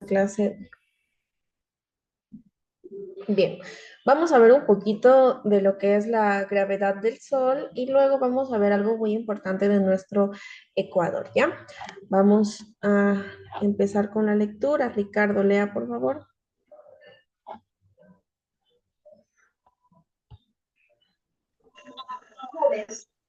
clase. Bien, vamos a ver un poquito de lo que es la gravedad del Sol y luego vamos a ver algo muy importante de nuestro ecuador, ¿ya? Vamos a empezar con la lectura. Ricardo, lea, por favor.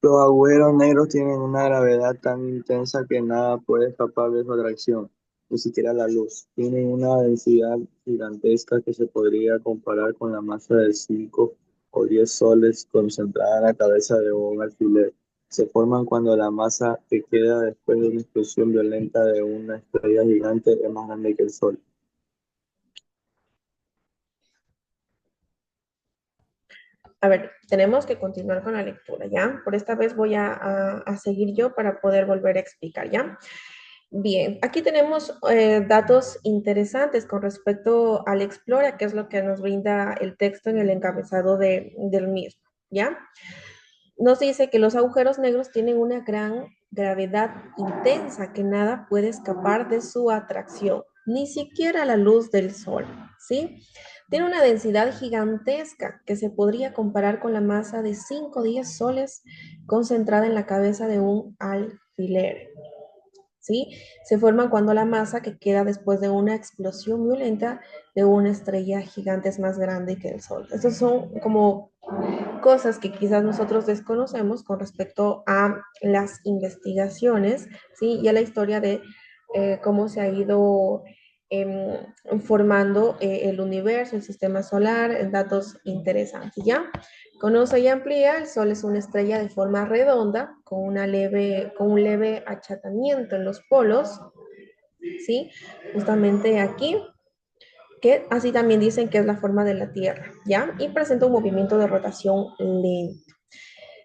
Los agujeros negros tienen una gravedad tan intensa que nada puede escapar de su atracción, ni siquiera la luz. Tienen una densidad gigantesca que se podría comparar con la masa de 5 o 10 soles concentrada en la cabeza de un alfiler. Se forman cuando la masa que queda después de una explosión violenta de una estrella gigante es más grande que el Sol. A ver, tenemos que continuar con la lectura, ¿ya? Por esta vez voy a seguir yo para poder volver a explicar, ¿ya? Bien, aquí tenemos datos interesantes con respecto al Explora, que es lo que nos brinda el texto en el encabezado del mismo, ¿ya? Nos dice que los agujeros negros tienen una gran gravedad intensa que nada puede escapar de su atracción, ni siquiera la luz del sol, ¿sí? Tiene una densidad gigantesca que se podría comparar con la masa de 5 o 10 soles concentrada en la cabeza de un alfiler. ¿Sí? Se forman cuando la masa que queda después de una explosión violenta de una estrella gigante es más grande que el Sol. Estas son como cosas que quizás nosotros desconocemos con respecto a las investigaciones, ¿sí? Y a la historia de cómo se ha ido formando el universo, el sistema solar, datos interesantes, ¿ya? Conoce y amplía, el Sol es una estrella de forma redonda, con un leve achatamiento en los polos, ¿sí? Justamente aquí, que así también dicen que es la forma de la Tierra, ¿ya? Y presenta un movimiento de rotación lento.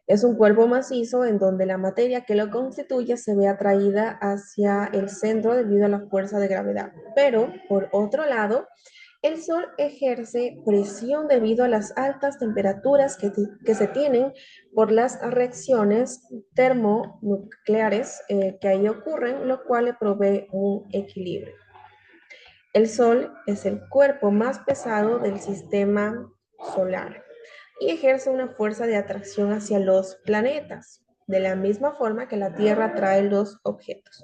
Es un cuerpo macizo en donde la materia que lo constituye se ve atraída hacia el centro debido a la fuerza de gravedad. Pero, por otro lado, el Sol ejerce presión debido a las altas temperaturas que se tienen por las reacciones termonucleares que ahí ocurren, lo cual le provee un equilibrio. El Sol es el cuerpo más pesado del sistema solar y ejerce una fuerza de atracción hacia los planetas, de la misma forma que la Tierra atrae los objetos.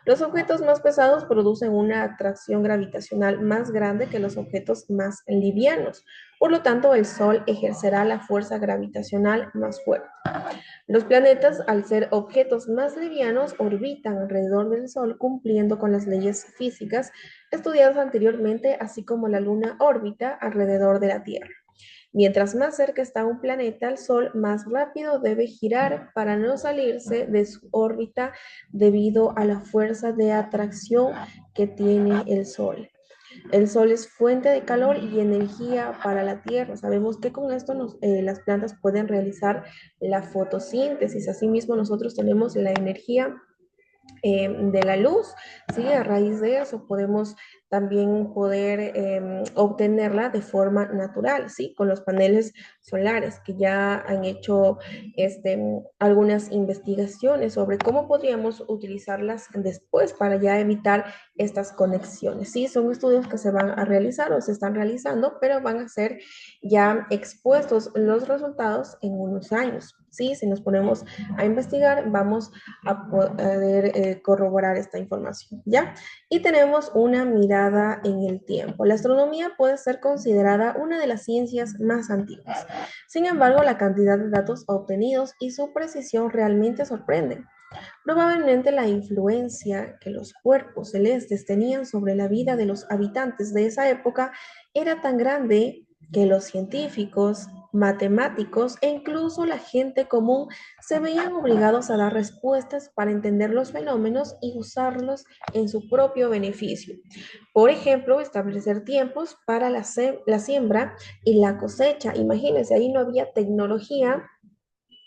Los objetos más pesados producen una atracción gravitacional más grande que los objetos más livianos. Por lo tanto, el Sol ejercerá la fuerza gravitacional más fuerte. Los planetas, al ser objetos más livianos, orbitan alrededor del Sol cumpliendo con las leyes físicas estudiadas anteriormente, así como la Luna orbita alrededor de la Tierra. Mientras más cerca está un planeta al Sol, más rápido debe girar para no salirse de su órbita debido a la fuerza de atracción que tiene el Sol. El sol es fuente de calor y energía para la tierra. Sabemos que con esto las plantas pueden realizar la fotosíntesis. Asimismo, nosotros tenemos la energía de la luz, ¿sí? A raíz de eso podemos también poder obtenerla de forma natural, ¿sí? Con los paneles solares que ya han hecho algunas investigaciones sobre cómo podríamos utilizarlas después para ya evitar estas conexiones, ¿sí? Son estudios que se van a realizar o se están realizando, pero van a ser ya expuestos los resultados en unos años, ¿sí? Si nos ponemos a investigar, vamos a poder corroborar esta información, ¿ya? Y tenemos una mirada en el tiempo. La astronomía puede ser considerada una de las ciencias más antiguas. Sin embargo, la cantidad de datos obtenidos y su precisión realmente sorprenden. Probablemente la influencia que los cuerpos celestes tenían sobre la vida de los habitantes de esa época era tan grande que los científicos, matemáticos e incluso la gente común se veían obligados a dar respuestas para entender los fenómenos y usarlos en su propio beneficio. Por ejemplo, establecer tiempos para la siembra y la cosecha. Imagínense, ahí no había tecnología,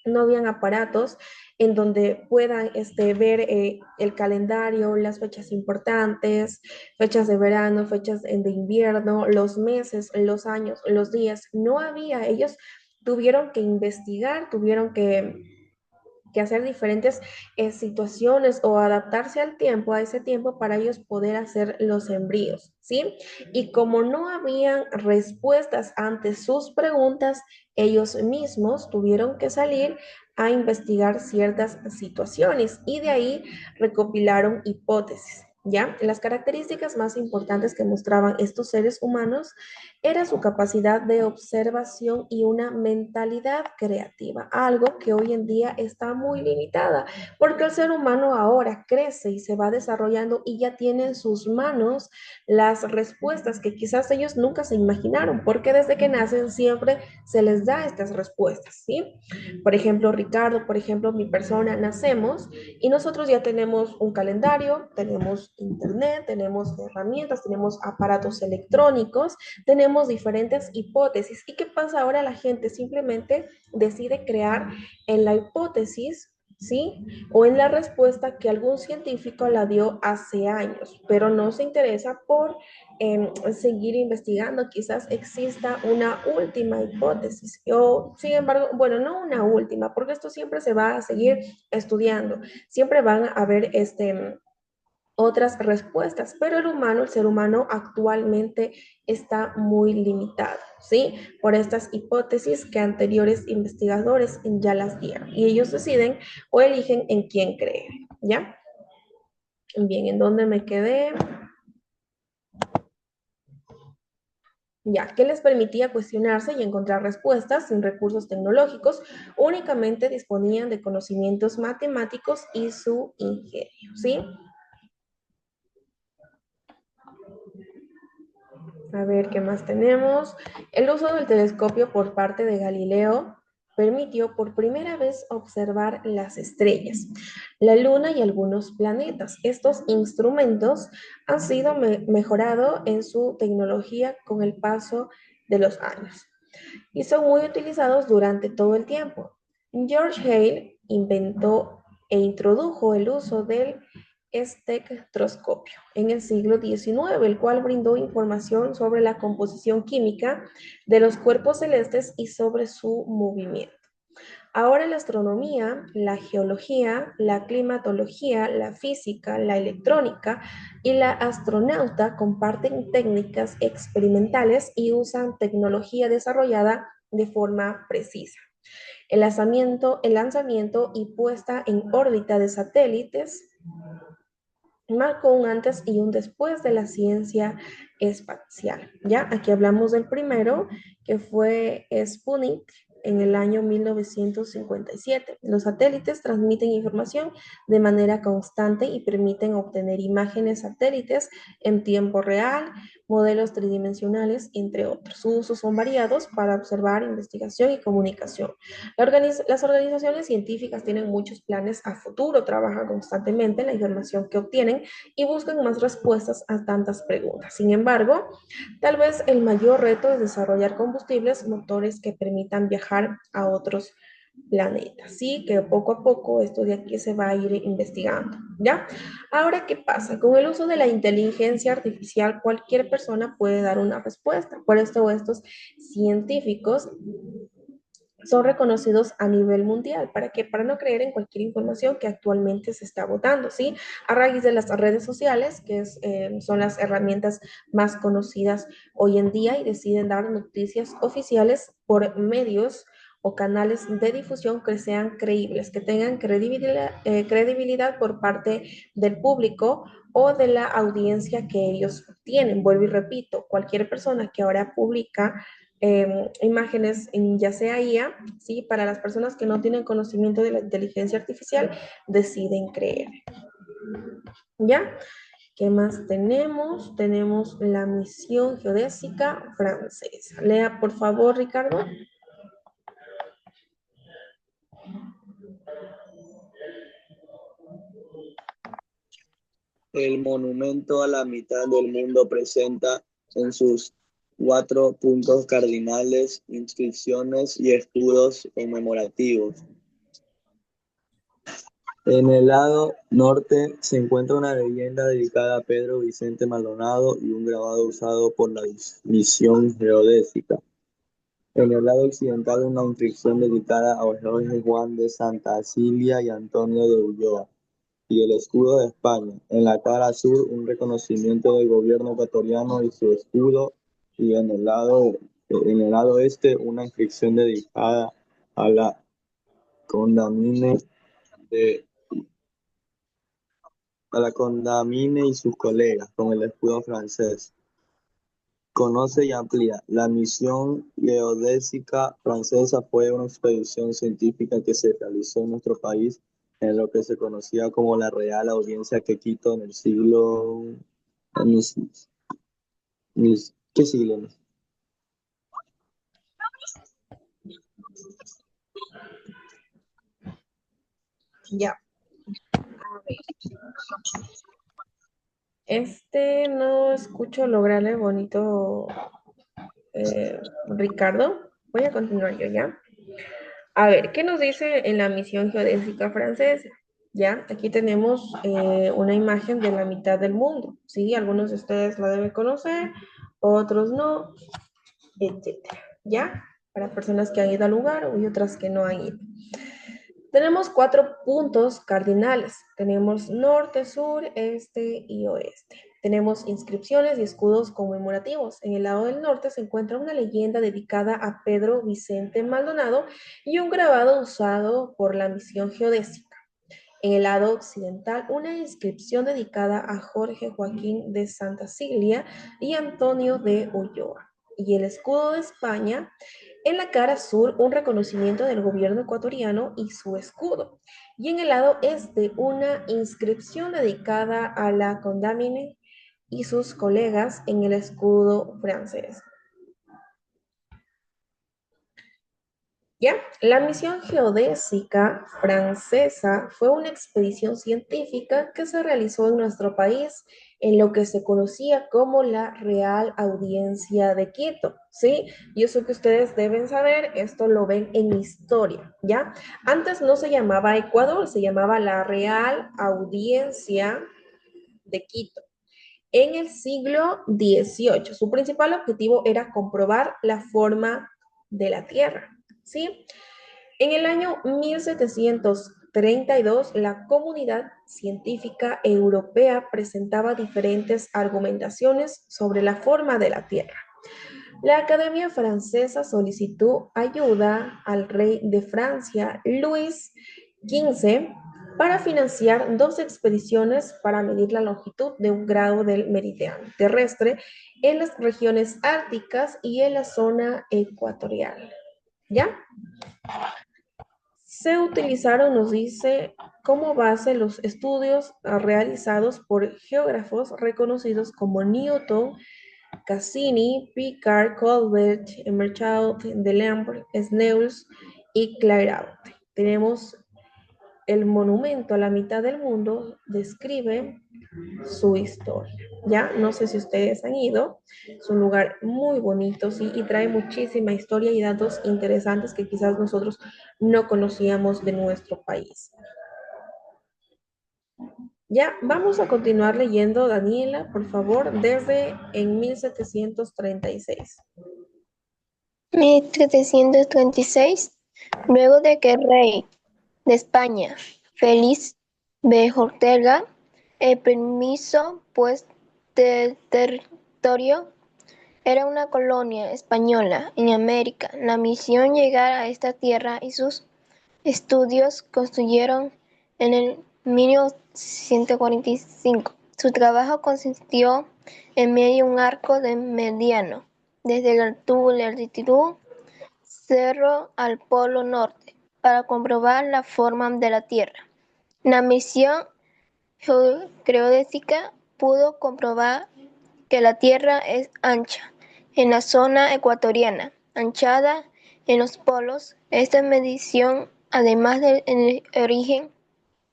no habían aparatos en donde puedan ver el calendario, las fechas importantes, fechas de verano, fechas de invierno, los meses, los años, los días. No había, ellos tuvieron que investigar, tuvieron que que hacer diferentes situaciones o adaptarse al tiempo, a ese tiempo, para ellos poder hacer los envíos, ¿sí? Y como no habían respuestas ante sus preguntas, ellos mismos tuvieron que salir a investigar ciertas situaciones y de ahí recopilaron hipótesis. ¿Ya? Las características más importantes que mostraban estos seres humanos era su capacidad de observación y una mentalidad creativa, algo que hoy en día está muy limitada, porque el ser humano ahora crece y se va desarrollando y ya tiene en sus manos las respuestas que quizás ellos nunca se imaginaron, porque desde que nacen siempre se les da estas respuestas, ¿sí? Por ejemplo, Ricardo, por ejemplo, mi persona, nacemos y nosotros ya tenemos un calendario, tenemos internet, tenemos herramientas, tenemos aparatos electrónicos, tenemos diferentes hipótesis. ¿Y qué pasa ahora? La gente simplemente decide crear en la hipótesis, ¿sí? O en la respuesta que algún científico la dio hace años, pero no se interesa por seguir investigando. Quizás exista una última hipótesis, o sin embargo, bueno, no una última, porque esto siempre se va a seguir estudiando, siempre van a haber otras respuestas, pero el ser humano actualmente está muy limitado, ¿sí? Por estas hipótesis que anteriores investigadores ya las dieron y ellos deciden o eligen en quién creer, ¿ya? Bien, ¿en dónde me quedé? Ya, que les permitía cuestionarse y encontrar respuestas sin recursos tecnológicos, únicamente disponían de conocimientos matemáticos y su ingenio, ¿sí? A ver, ¿qué más tenemos? El uso del telescopio por parte de Galileo permitió por primera vez observar las estrellas, la luna y algunos planetas. Estos instrumentos han sido mejorados en su tecnología con el paso de los años y son muy utilizados durante todo el tiempo. George Hale inventó e introdujo el uso del espectroscopio en el siglo XIX, el cual brindó información sobre la composición química de los cuerpos celestes y sobre su movimiento. Ahora la astronomía, la geología, la climatología, la física, la electrónica y la astronauta comparten técnicas experimentales y usan tecnología desarrollada de forma precisa. El lanzamiento y puesta en órbita de satélites marcó un antes y un después de la ciencia espacial. Ya, aquí hablamos del primero, que fue Sputnik en el año 1957. Los satélites transmiten información de manera constante y permiten obtener imágenes satélites en tiempo real, modelos tridimensionales, entre otros. Sus usos son variados para observar, investigación y comunicación. Las organizaciones científicas tienen muchos planes a futuro, trabajan constantemente en la información que obtienen y buscan más respuestas a tantas preguntas. Sin embargo, tal vez el mayor reto es desarrollar combustibles, motores que permitan viajar a otros planetas, ¿sí? Que poco a poco esto de aquí se va a ir investigando, ¿ya? Ahora, ¿qué pasa? Con el uso de la inteligencia artificial, cualquier persona puede dar una respuesta. Por esto, estos científicos son reconocidos a nivel mundial. ¿Para qué? Para no creer en cualquier información que actualmente se está votando, ¿sí? A raíz de las redes sociales, que son las herramientas más conocidas hoy en día y deciden dar noticias oficiales por medios o canales de difusión que sean creíbles, que tengan credibilidad por parte del público o de la audiencia que ellos tienen. Vuelvo y repito, cualquier persona que ahora publica imágenes en ya sea IA, ¿sí? Para las personas que no tienen conocimiento de la inteligencia artificial, deciden creer. ¿Ya? ¿Qué más tenemos? Tenemos la misión geodésica francesa. Lea, por favor, Ricardo. El monumento a la mitad del mundo presenta en sus 4 puntos cardinales inscripciones y escudos conmemorativos. En el lado norte se encuentra una leyenda dedicada a Pedro Vicente Maldonado y un grabado usado por la misión geodésica. En el lado occidental, una inscripción dedicada a Jorge Juan de Santa Cilia y Antonio de Ulloa, y el escudo de España. En la cara sur, un reconocimiento del gobierno ecuatoriano y su escudo, y en el lado este, una inscripción dedicada a la Condamine, de, a la Condamine y sus colegas, con el escudo francés. Conoce y amplía. La misión geodésica francesa fue una expedición científica que se realizó en nuestro país en lo que se conocía como la Real Audiencia que Quito en el siglo... ¿Qué siglo? Ya. No escucho lograrle bonito, Ricardo. Voy a continuar yo, ¿ya? A ver, ¿qué nos dice en la misión geodésica francesa? Ya, aquí tenemos una imagen de la mitad del mundo, ¿sí? Algunos de ustedes la deben conocer, otros no, etcétera, ¿ya? Para personas que han ido al lugar y otras que no han ido. Tenemos 4 puntos cardinales. Tenemos norte, sur, este y oeste. Tenemos inscripciones y escudos conmemorativos. En el lado del norte se encuentra una leyenda dedicada a Pedro Vicente Maldonado y un grabado usado por la misión geodésica. En el lado occidental, una inscripción dedicada a Jorge Joaquín de Santa Cilia y Antonio de Ulloa. Y el escudo de España, en la cara sur, un reconocimiento del gobierno ecuatoriano y su escudo. Y en el lado este, una inscripción dedicada a la Condamine y sus colegas en el escudo francés. ¿Ya? La misión geodésica francesa fue una expedición científica que se realizó en nuestro país en lo que se conocía como la Real Audiencia de Quito, ¿sí? Y eso que ustedes deben saber, esto lo ven en historia, ¿ya? Antes no se llamaba Ecuador, se llamaba la Real Audiencia de Quito. En el siglo XVIII, su principal objetivo era comprobar la forma de la Tierra, ¿sí? En el año 1732, la comunidad científica europea presentaba diferentes argumentaciones sobre la forma de la Tierra. La Academia Francesa solicitó ayuda al rey de Francia, Luis XV, para financiar 2 expediciones para medir la longitud de un grado del meridiano terrestre en las regiones árticas y en la zona ecuatorial. ¿Ya? Se utilizaron, nos dice, como base los estudios realizados por geógrafos reconocidos como Newton, Cassini, Picard, Colbert, Emerchaud, Delambre, Snells y Clairaut. Tenemos el monumento a la mitad del mundo, describe su historia. Ya, no sé si ustedes han ido, es un lugar muy bonito, sí, y trae muchísima historia y datos interesantes que quizás nosotros no conocíamos de nuestro país. Ya, vamos a continuar leyendo, Daniela, por favor, desde en 1736. 1736, luego de que el rey de España, Félix B. Ortega, el permiso pues del territorio era una colonia española en América. La misión llegar a esta tierra y sus estudios construyeron en el 1945. Su trabajo consistió en medir un arco de mediano desde la altitud cerro al polo norte para comprobar la forma de la Tierra. La misión geodésica pudo comprobar que la Tierra es ancha en la zona ecuatoriana, anchada en los polos. Esta medición, además del origen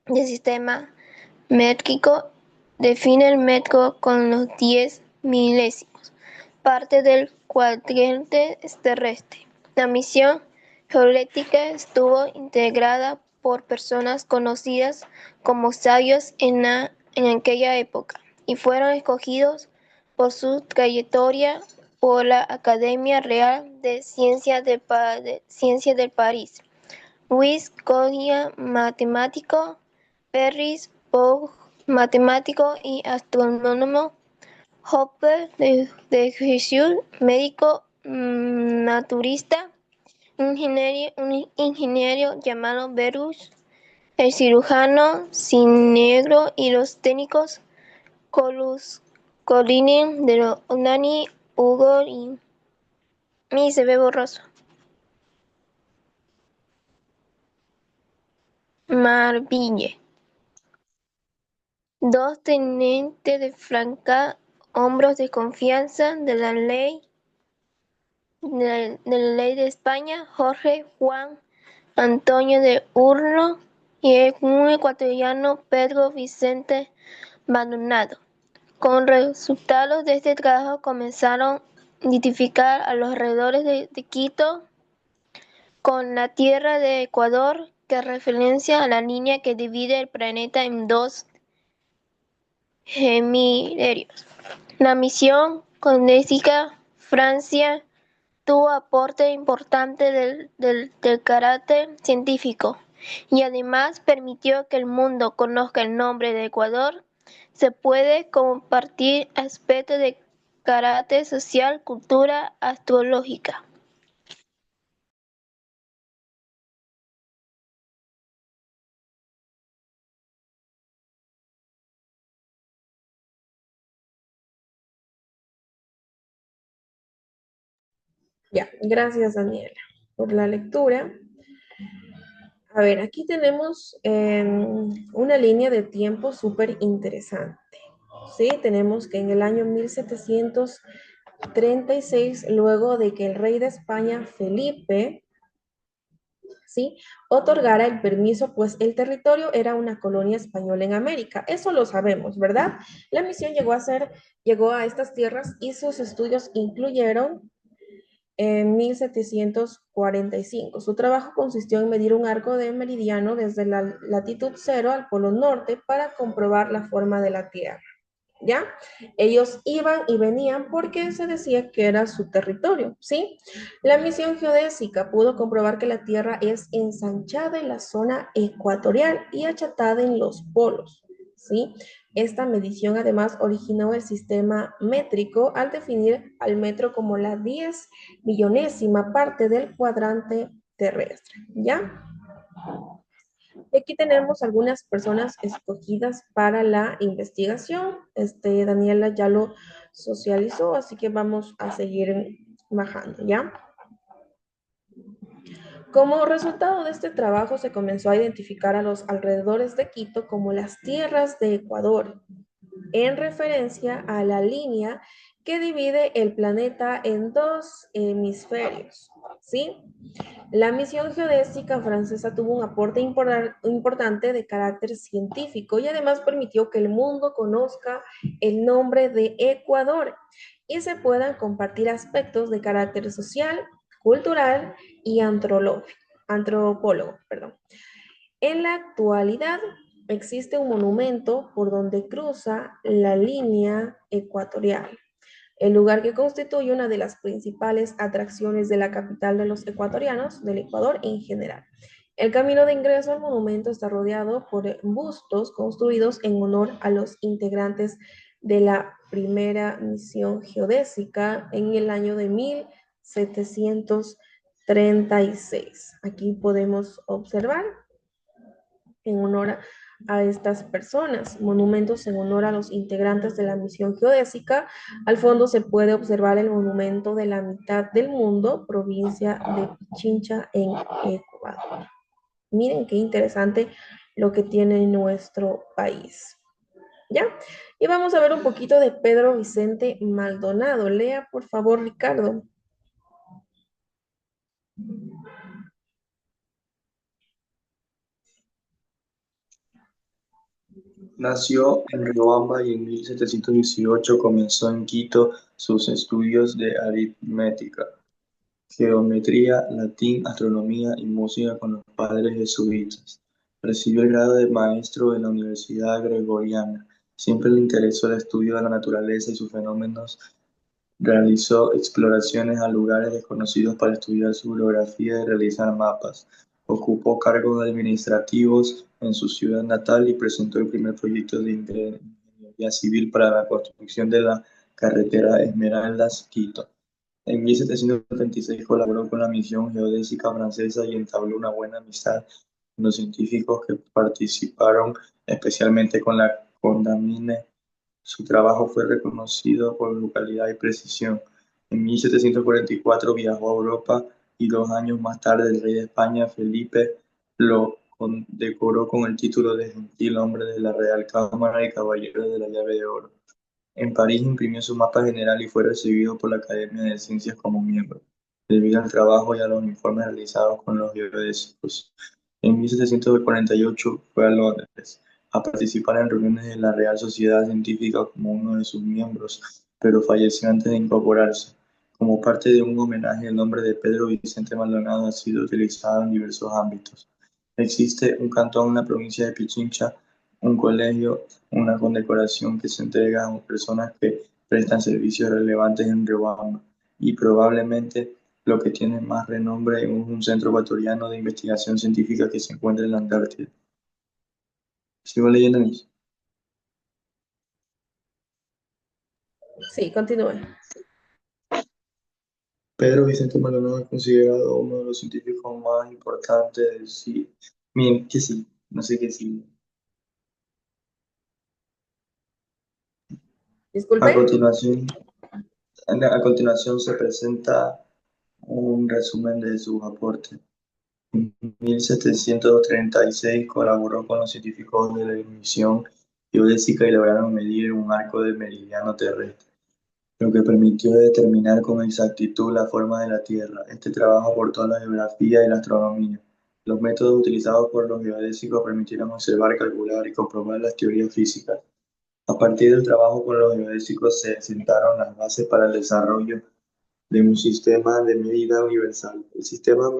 del sistema métrico, define el metro con los 10 milésimos, parte del cuadrante terrestre. La misión geológica estuvo integrada por personas conocidas como sabios en aquella época y fueron escogidos por su trayectoria por la Academia Real de Ciencias del París. Louis Coggia, matemático; Paris Bourg, matemático y astrónomo; Hopper de Jussieu, médico naturista; un ingeniero llamado Berus; el cirujano Sinegro y los técnicos Colinin de Onani, Hugo y se ve borroso. Marville. Dos tenientes de Franca, hombres de confianza de la ley de España, Jorge Juan Antonio de Hurlo y un ecuatoriano, Pedro Vicente Maldonado. Con resultados de este trabajo comenzaron a identificar a los alrededores de Quito con la tierra de Ecuador, que referencia a la línea que divide el planeta en dos hemisferios. La misión Connecticut, Francia, tuvo aporte importante del carácter científico y además permitió que el mundo conozca el nombre de Ecuador. Se puede compartir aspectos de carácter social, cultura astrológica. Ya, gracias Daniela por la lectura. A ver, aquí tenemos una línea de tiempo súper interesante. Sí, tenemos que en el año 1736, luego de que el rey de España, Felipe, ¿sí?, otorgara el permiso, pues el territorio era una colonia española en América. Eso lo sabemos, ¿verdad? La misión llegó a estas tierras y sus estudios incluyeron en 1745. Su trabajo consistió en medir un arco de meridiano desde la latitud 0 al polo norte para comprobar la forma de la Tierra. ¿Ya? Ellos iban y venían porque se decía que era su territorio, ¿sí? La misión geodésica pudo comprobar que la Tierra es ensanchada en la zona ecuatorial y achatada en los polos, ¿sí? Esta medición además originó el sistema métrico al definir al metro como la 10 millonésima parte del cuadrante terrestre, ¿ya? Aquí tenemos algunas personas escogidas para la investigación. Daniela ya lo socializó, así que vamos a seguir bajando, ¿ya? Como resultado de este trabajo se comenzó a identificar a los alrededores de Quito como las tierras de Ecuador, en referencia a la línea que divide el planeta en dos hemisferios, ¿sí? La misión geodésica francesa tuvo un aporte importante de carácter científico y además permitió que el mundo conozca el nombre de Ecuador y se puedan compartir aspectos de carácter social, cultural y antropólogo. Perdón. En la actualidad existe un monumento por donde cruza la línea ecuatorial, el lugar que constituye una de las principales atracciones de la capital de los ecuatorianos, del Ecuador en general. El camino de ingreso al monumento está rodeado por bustos construidos en honor a los integrantes de la primera misión geodésica en el año de 1736. Aquí podemos observar en honor a estas personas, monumentos en honor a los integrantes de la misión geodésica. Al fondo se puede observar el monumento de la mitad del mundo, provincia de Pichincha en Ecuador. Miren qué interesante lo que tiene nuestro país. ¿Ya? Y vamos a ver un poquito de Pedro Vicente Maldonado. Lea, por favor, Ricardo. Nació en Riobamba y en 1718 comenzó en Quito sus estudios de aritmética, geometría, latín, astronomía y música con los padres jesuitas. Recibió el grado de maestro en la Universidad Gregoriana. Siempre le interesó el estudio de la naturaleza y sus fenómenos Realizó exploraciones a lugares desconocidos para estudiar su geografía y realizar mapas. Ocupó cargos administrativos en su ciudad natal y presentó el primer proyecto de ingeniería civil para la construcción de la carretera Esmeraldas-Quito. En 1736 colaboró con la misión geodésica francesa y entabló una buena amistad con los científicos que participaron, especialmente con la Condamine. Su trabajo fue reconocido por localidad y precisión. En 1744 viajó a Europa y 2 años más tarde el rey de España, Felipe, lo condecoró con el título de Gentil Hombre de la Real Cámara y Caballero de la Llave de Oro. En París imprimió su mapa general y fue recibido por la Academia de Ciencias como miembro, debido al trabajo y a los informes realizados con los geodésicos. En 1748 fue a Londres a participar en reuniones de la Real Sociedad Científica como uno de sus miembros, pero falleció antes de incorporarse. Como parte de un homenaje, el nombre de Pedro Vicente Maldonado ha sido utilizado en diversos ámbitos. Existe un cantón en la provincia de Pichincha, un colegio, una condecoración que se entrega a personas que prestan servicios relevantes en Riobamba y probablemente lo que tiene más renombre es un centro ecuatoriano de investigación científica que se encuentra en la Antártida. ¿Sigo leyendo mis? Sí, continúe. Pedro Vicente Maldonado es considerado uno de los científicos más importantes del siglo. Miren, que sí, no sé qué sí. A Disculpe. continuación, a continuación se presenta un resumen de sus aportes. En 1736 colaboró con los científicos de la misión geodésica y lograron medir un arco de meridiano terrestre, lo que permitió determinar con exactitud la forma de la Tierra. Este trabajo aportó a la geografía y la astronomía. Los métodos utilizados por los geodésicos permitieron observar, calcular y comprobar las teorías físicas. A partir del trabajo con los geodésicos se sentaron las bases para el desarrollo de un sistema de medida universal. El sistema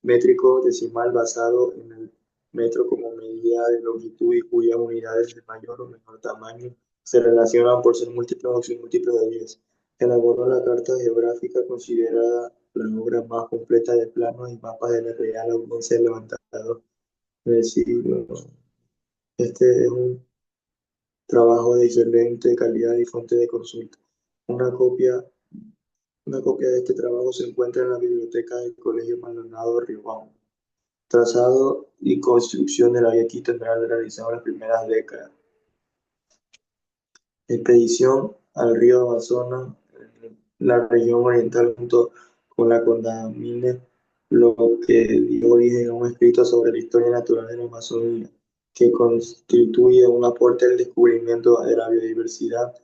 métrico decimal basado en el metro como medida de longitud y cuyas unidades de mayor o menor tamaño se relacionan por ser múltiplos o submúltiplos de 10. Elaboró la Carta Geográfica considerada la obra más completa de planos y mapas de la Real Audiencia levantado del siglo. Este es un trabajo de excelente calidad y fuente de consulta. Una copia Una copia de este trabajo se encuentra en la biblioteca del Colegio Maldonado Riobamba. Trazado y construcción de la vía Quito Esmeralda realizado en las primeras décadas. Expedición al río Amazonas, la región oriental junto con la Condamine, lo que dio origen a un escrito sobre la historia natural de la Amazonía, que constituye un aporte al descubrimiento de la biodiversidad.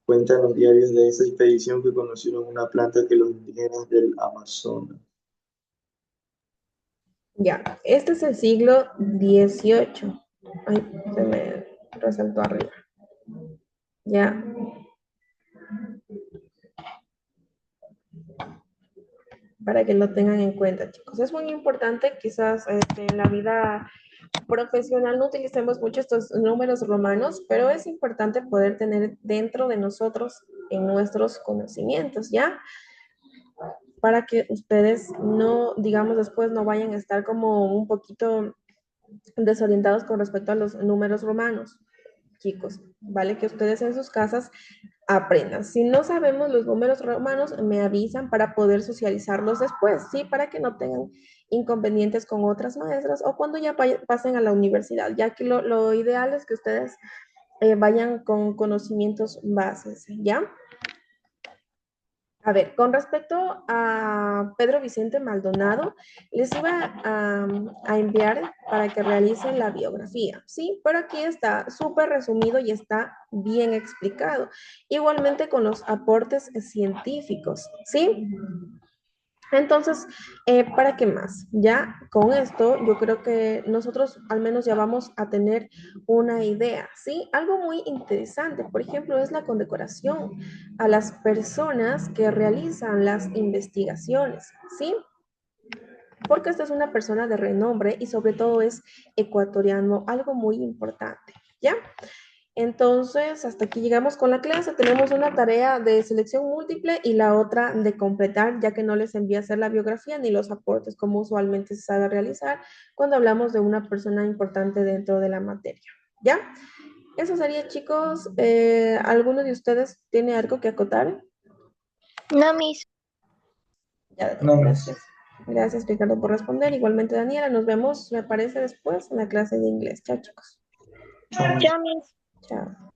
Cuentan los diarios de esa expedición que conocieron una planta que los indígenas del Amazonas. Ya, este es el siglo XVIII. Ay, se me resaltó arriba. Ya, para que lo tengan en cuenta, chicos. Es muy importante, quizás en la vida profesional no utilicemos mucho estos números romanos, pero es importante poder tener dentro de nosotros en nuestros conocimientos, ¿ya? Para que ustedes no, digamos, después no vayan a estar como un poquito desorientados con respecto a los números romanos, chicos, ¿vale? Que ustedes en sus casas aprendan. Si no sabemos los números romanos, me avisan para poder socializarlos después, ¿sí? Para que no tengan inconvenientes con otras maestras o cuando ya pasen a la universidad, ya que lo ideal es que ustedes vayan con conocimientos bases, ¿ya? A ver, con respecto a Pedro Vicente Maldonado, les iba a enviar para que realicen la biografía, ¿sí? Pero aquí está súper resumido y está bien explicado. Igualmente con los aportes científicos, ¿sí? Entonces, ¿para qué más? Ya con esto, yo creo que nosotros al menos ya vamos a tener una idea, ¿sí? Algo muy interesante, por ejemplo, es la condecoración a las personas que realizan las investigaciones, ¿sí? Porque esta es una persona de renombre y sobre todo es ecuatoriano, algo muy importante, ¿ya? Entonces, hasta aquí llegamos con la clase. Tenemos una tarea de selección múltiple y la otra de completar, ya que no les envía a hacer la biografía ni los aportes, como usualmente se sabe realizar cuando hablamos de una persona importante dentro de la materia. ¿Ya? Eso sería, chicos. ¿Alguno de ustedes tiene algo que acotar? No, Miss. Ya, Daniel, No, gracias. Gracias, Ricardo, por responder. Igualmente, Daniela, nos vemos, me parece, después en la clase de inglés. Chao, chicos. chao. Chao, Miss. Chao.